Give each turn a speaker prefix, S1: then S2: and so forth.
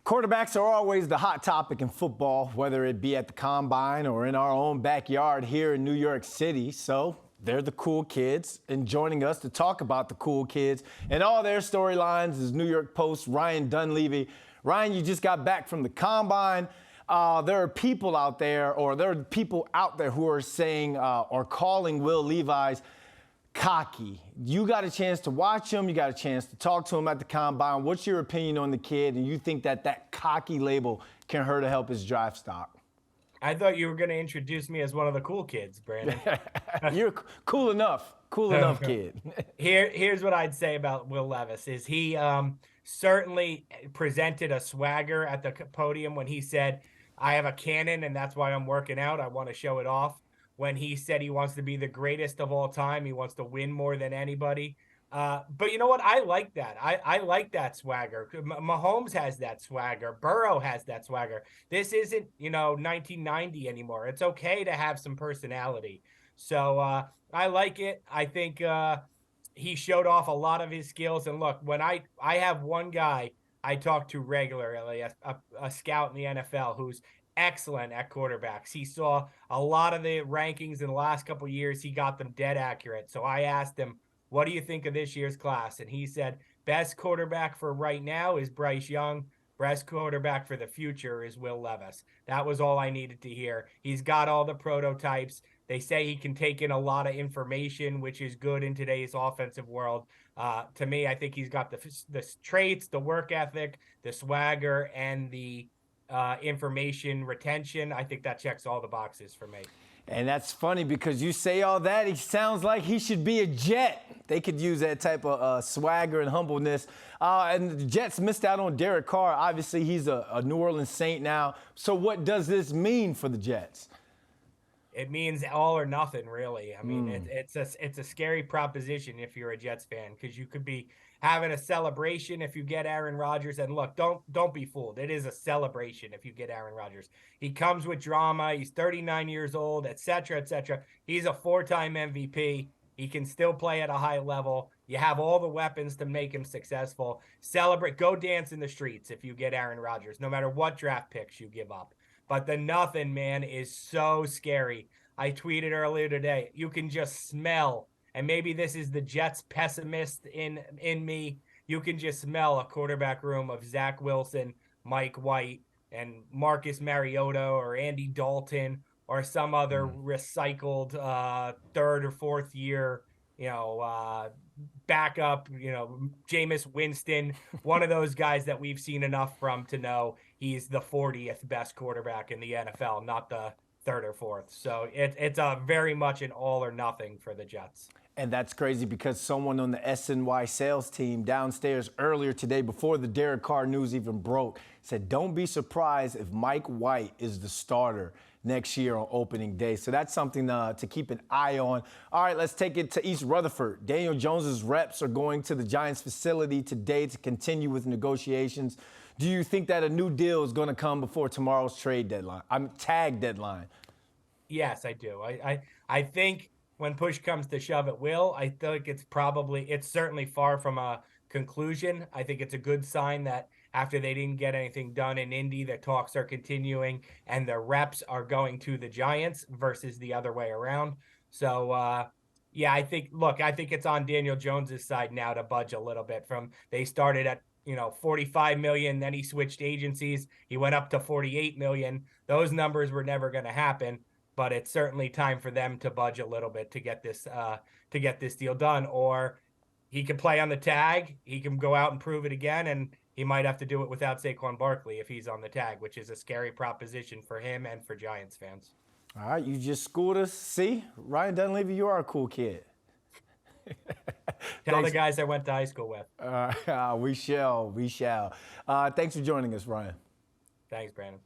S1: Quarterbacks are always the hot topic in football, whether it be at the combine or in our own backyard here in New York City. So they're the cool kids, and joining us to talk about the cool kids and all their storylines is New York Post Ryan Dunleavy. Ryan, you just got back from the combine. There are people out there who are saying or calling Will Levi's cocky. You got a chance to watch him. You got a chance to talk to him at the combine. What's your opinion on the kid? And you think that cocky label can hurt to help his draft stock?
S2: I thought you were going to introduce me as one of the cool kids, Brandon.
S1: You're cool enough kid.
S2: Here's what I'd say about Will Levis is he certainly presented a swagger at the podium when he said, I have a cannon and that's why I'm working out. I want to show it off. When he said he wants to be the greatest of all time, he wants to win more than anybody. But you know what? I like that. I like that swagger. Mahomes has that swagger. Burrow has that swagger. This isn't, 1990 anymore. It's okay to have some personality. So I like it. I think he showed off a lot of his skills. And look, when I have one guy I talk to regularly, a scout in the NFL who's excellent at quarterbacks. He saw a lot of the rankings in the last couple of years. He got them dead accurate. So I asked him, what do you think of this year's class? And he said, best quarterback for right now is Bryce Young. Best quarterback for the future is Will Levis. That was all I needed to hear. He's got all the prototypes. They say he can take in a lot of information, which is good in today's offensive world. To me, I think he's got the traits, the work ethic, the swagger, and the information retention. I think that checks all the boxes for me.
S1: And that's funny because you say all that, he sounds like he should be a Jet. They could use that type of swagger and humbleness. And the Jets missed out on Derek Carr. Obviously, he's a New Orleans Saint now. So what does this mean for the Jets?
S2: It means all or nothing, really. I mean, it's a scary proposition if you're a Jets fan, because you could be having a celebration if you get Aaron Rodgers. And look, don't be fooled. It is a celebration if you get Aaron Rodgers. He comes with drama. He's 39 years old, et cetera, et cetera. He's a 4-time MVP. He can still play at a high level. You have all the weapons to make him successful. Celebrate. Go dance in the streets if you get Aaron Rodgers, no matter what draft picks you give up. But the nothing, man, is so scary. I tweeted earlier today, you can just smell, and maybe this is the Jets pessimist in me, you can just smell a quarterback room of Zach Wilson, Mike White, and Marcus Mariota or Andy Dalton or some other recycled third or fourth year, backup, Jameis Winston, one of those guys that we've seen enough from to know he's the 40th best quarterback in the NFL, not the third or fourth. So it's a very much an all or nothing for the Jets.
S1: And that's crazy because someone on the SNY sales team downstairs earlier today, before the Derek Carr news even broke, said, don't be surprised if Mike White is the starter next year on opening day. So that's something to keep an eye on. All right, let's take it to East Rutherford. Daniel Jones's reps are going to the Giants facility today to continue with negotiations. Do you think that a new deal is going to come before tomorrow's tag deadline?
S2: Yes, I do. I think when push comes to shove, it will. I think it's certainly far from a conclusion. I think it's a good sign that after they didn't get anything done in Indy, the talks are continuing and the reps are going to the Giants versus the other way around. So, I think it's on Daniel Jones's side now to budge a little bit. They started at 45 million, then he switched agencies. He went up to 48 million. Those numbers were never going to happen, but it's certainly time for them to budge a little bit to get this deal done. Or he can play on the tag. He can go out and prove it again, and he might have to do it without Saquon Barkley if he's on the tag, which is a scary proposition for him and for Giants fans.
S1: All right, you just schooled us. See, Ryan Dunleavy, you are a cool kid.
S2: Tell the guys I went to high school with.
S1: We shall. Thanks for joining us, Ryan.
S2: Thanks, Brandon.